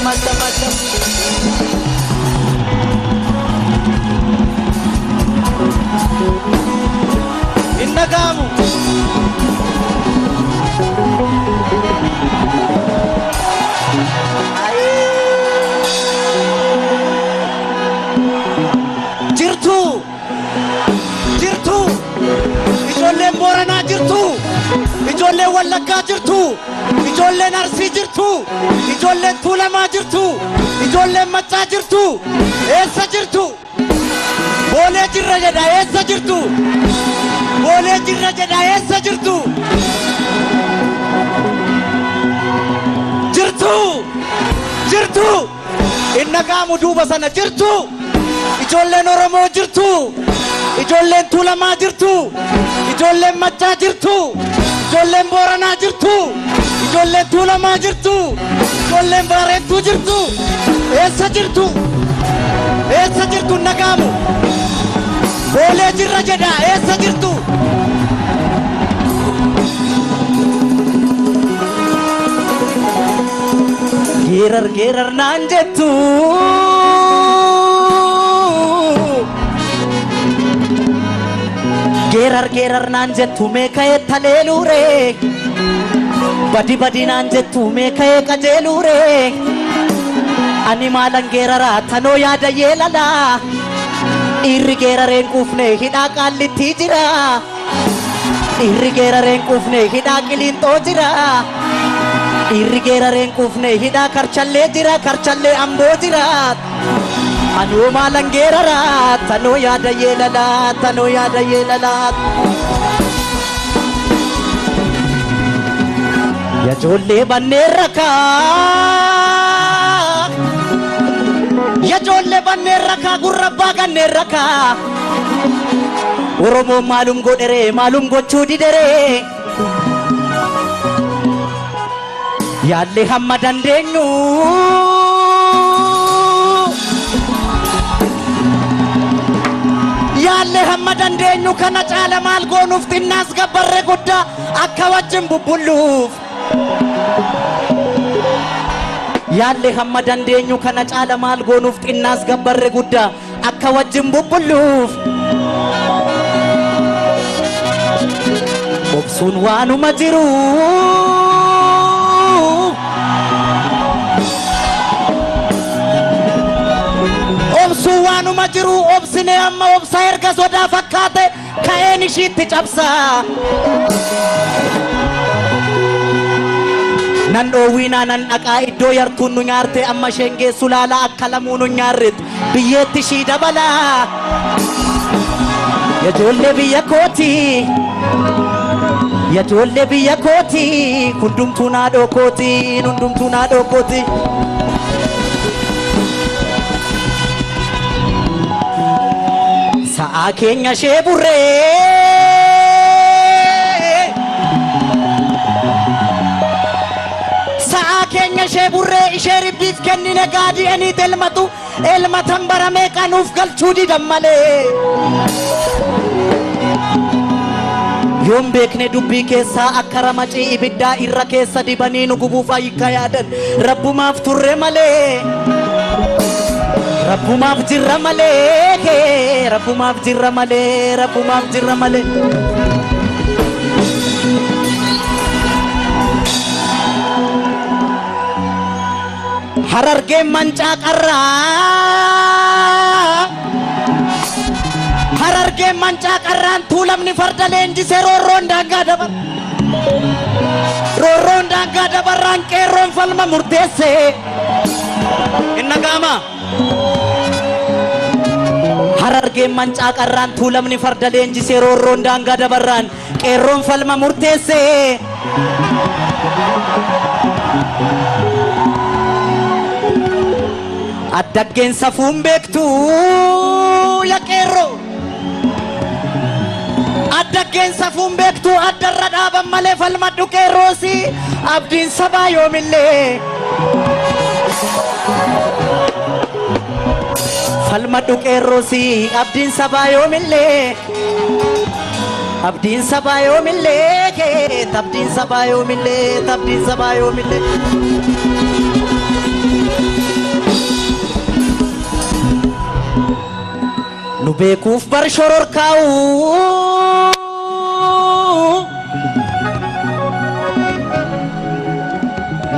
Macam. Inna kamu. Jirtu. Ijoolleen Booranaa jirtu. Ijoolleen Wallaggaa jirtu. Ijoolleen Arsii jirtu. Ijoolleen Tuulamaa jirtu. Ijoolleen Maccaa jirtu. Eessa jirtu? Boolee jirra jedha eessa jirtu? Boolee jirra jedha eessa jirtu? Jirtu. Inna kaamu duuba sana jirtu. Ijoolleen Oromoo jirtu. Ijoolleen Tuulamaa jirtu. Ijoolleen Maccaa jirtu. Ijoolleen Booranaa jirtu. Ijoolleen Tuulamaa jirtu. Ijoolleen Baareetuu jirtu. Eessa jirtu? Eessa jirtu nagaamu? Boolee jirra jedha eessa jirtu? Geerar naan jettu. Geerar naan jettu meeka'ee taleeluure. Badi naan jettu meeka'ee qajeeluure. Ani maalan geeraraa tanoo yaada yeelala. Dhiirri geerareen quufne hidhaa qaallitti jira. Dhiirri geerareen quufne hidhaa qiliinxoo jira. Dhiirri geerareen quufne hidhaa karchallee jira. Karchallee amboo jira. Anoo maalan geeraraa tanoo yaada yeelala. Tanoo yaada yeelala. Ya ijoollee banneen rakaa. Ya ijoollee banneen rakaa gurra abbaa kanneen rakaa. Oromoon maalum godheree maalum gochuu dideree. Yaallee hamma dandeenyu. Yaallee hamma dandeenyu kana caala maal goonuuf xinnaas gabbarree guddaa akka wajjin bubbulluuf. Yaallee hamma dandeenyu kana caala maal goonuuf xinnaas gabbarree guddaa akka wajjin bubbulluuf. Obsuun waanuma jiru. Obsuun waanuma jiru. Obsine amma obsa erga sodaa fakkaate ka'een ishiitti cabsa. Nan dhoowwiinaa nan dhaqaa iddoo yartuun nu nyaarte amma isheen geessu laala akka lamuu nu nyaarretti biyyeetti ishii dabala. Ya ijoollee biyya kooti. Ya ijoollee biyya kooti. Hundumtuu naadhoo kooti. Hundumtuu naadhoo kooti. Sa'aa keenya ishee burree. Sa'aa keenya ishee burree ishee ribbiif kennine gaadii eniit elmatu elmatan baramee qanuuf galchuu didan malee. Yoon beekne dubbii keessaa akka ramacii ibiddaa irra keessa dibanii nu gubuuf ayyikka yaadan rabbumaaf turre malee. Rabbumaaf jirra malee. Rabbumaaf jirra malee. Rabbumaaf jirra malee. Harargeen mancaa qarraa. Harargeen mancaa qarraan tuulamni farda leenjisee roorroon daangaa dabar. Roorroon daangaa dabarraan qeerroon falma murteesse. Inna gaama. argeen mancaa qarraan tuulamni farda leenjisee roorroon daangaa dabarraan qeerroon falma murteessee addaggeen safuun beektu ya qeerroo addaggeen safuun beektu addarra dhaaban malee falmadhu qeerroosi abdiin sabaa yoomillee falmadhu qeerroosi abdiin sabaa yoomillee abdiin sabaa yoomillee abdiin sabaa yoomillee abdiin sabaa yoomillee nu beekuuf bar shororkaa'u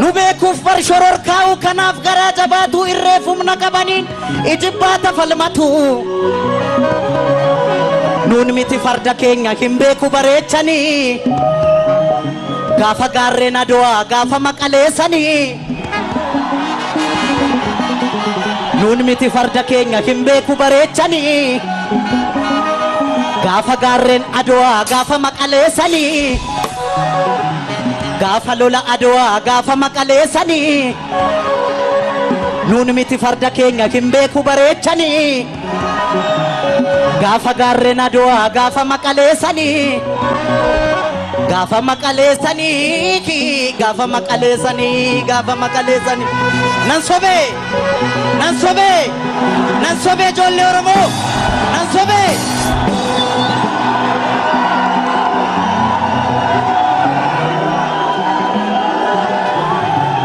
nu beekuuf bar shororkaa'u kanaaf garaa jabaatu irreef humna qabaniin ijibbaata falmatu nuun miti farda keenya hin beeku bareechanii gaafa gaarreen Adowaa gaafa maqaleessanii nuun miti farda keenya hin beeku bareechanii gaafa gaarreen Adowaa gaafa maqaleessanii gaafa lola Adowaa gaafa maqaleessanii nuun miti farda keenya hin beeku bareechanii gaafa gaarreen Adowaa gaafa maqaleessanii gaafa maqaleessanii gaafa maqaleessanii gaafa maqaleessanii nan sobee ijoollee Oromoo nan sobee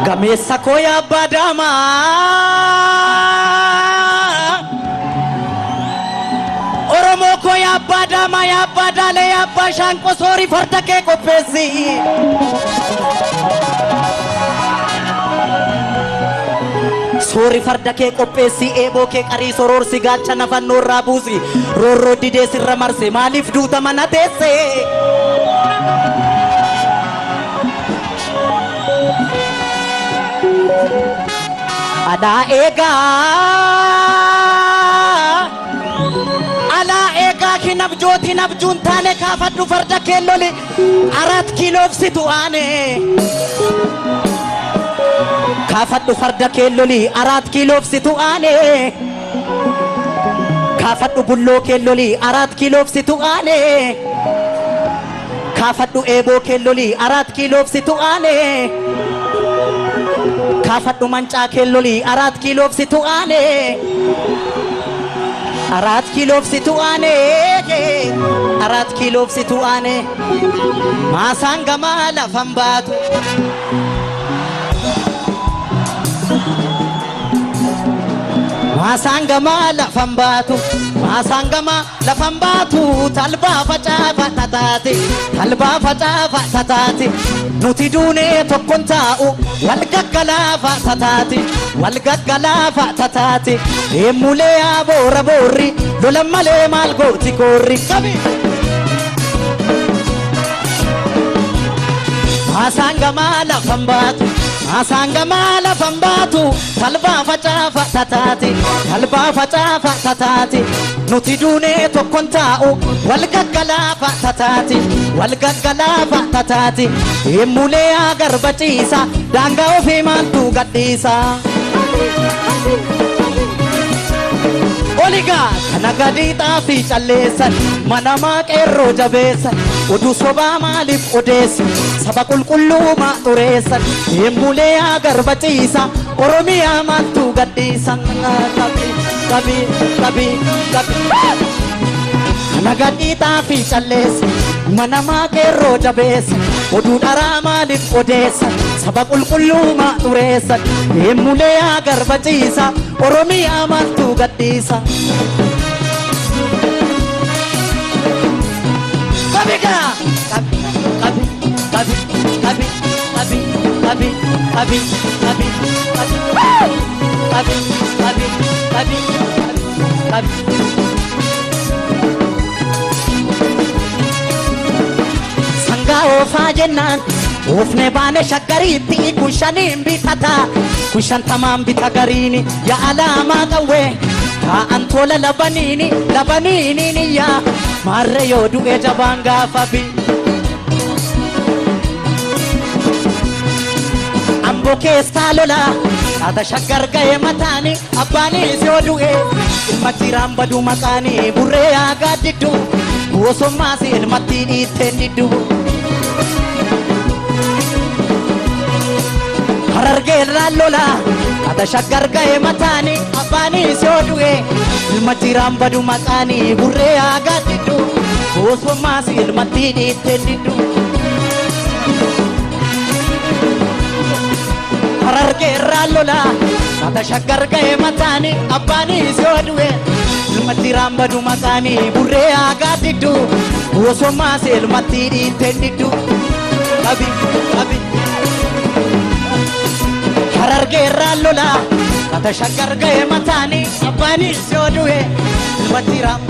gameessa koo yaa abbaa daamaa Oromoo koo yaa abbaa daamaa yaa abbaa daalee yaa abbaa shaanqoo soorii farda kee qopheessi soorii farda kee qopheessi eeboo kee qarii soroorsi gaacha nafannoo irraa buusi roorroo didee sirra marse maaliif duuta mana teesse alaa eegaa kinabjootiin abjuun taane kaafadhu farda kee loli 4 kiiloofsitu aane kaafadhu farda kee loli 4 kiiloofsitu aane kaafadhu bulloo kee loli 4 kiiloofsitu aane kaafadhu eeboo kee loli 4 kiiloofsitu aane kaafadhu mancaa kee loli 4 kiiloofsitu aane 4 kiiloofsitu aane 4 kiiloofsitu aane maasaan gamaa lafan baatu maasaan gamaa lafan baatu maasaan gamaa lafan baatu talbaa facaafa tataate talbaa facaafa tataate nuti duunee tokkon taa'u wal gaggalaafa tataate wal gaggalaafa tataate eemulee aboora boorri lolan malee maal gooti koorri qabi maasaan gamaa lafan baatu maasaan gamaa lafan baatu talbaa facaafa tataate talbaa facaafa tataate nuti duunee tokkon taa'u wal gaggalaafa tataate wal gaggalaafa tataate eemulee agarbaciisa daangaa ofii maaltu gadhiisa oligaa kana gadiixaa fi calleessan manamaa qeerroo jabeessan oduu sobaa maaliif odeessu saba qulqulluumaa xureessan eemulee agarbaciisa Oromiyaa maaltu gadhiisan qabi kana gadiixaa fi calleessan manamaa qeerroo jabeessan oduu dharaa maaliif odeessan saba qulqulluumaa xureessan eemulee agarbaciisa Oromiyaa maaltu gadhiisa qabiga sangaa oofaa jennaan oofne baane shaggariitti kun shaniin bitata kun shantamaan bita gariini yaa alaamaa qawwee ta'an tola labaniini yaa maarree yoo du'e jabaan gaafa bi Ambo keessaa lola Ata shaggar ga'e mataani abbaanis yoo du'e ilma jiraan badu maqaani burree aagaa diddu Gosummaas ilmatti dhiitteen diddu Harargeerraan lola Ata shaggar ga'e mataani abbaanis yoo du'e ilma jiraan badu maqaani burree aagaa diddu Gosummaas ilmatti dhiitteen diddu Harargeerraan lola Ata shaggar ga'e mataani abbaanis yoo du'e ilma jiraan badu maqaani burree aagaa diddu Gosummaas ilmatti dhiitteen diddu Abi Harargeerraan lola Ata shaggar ga'e mataani abbaanis yoo du'e ilma jiraan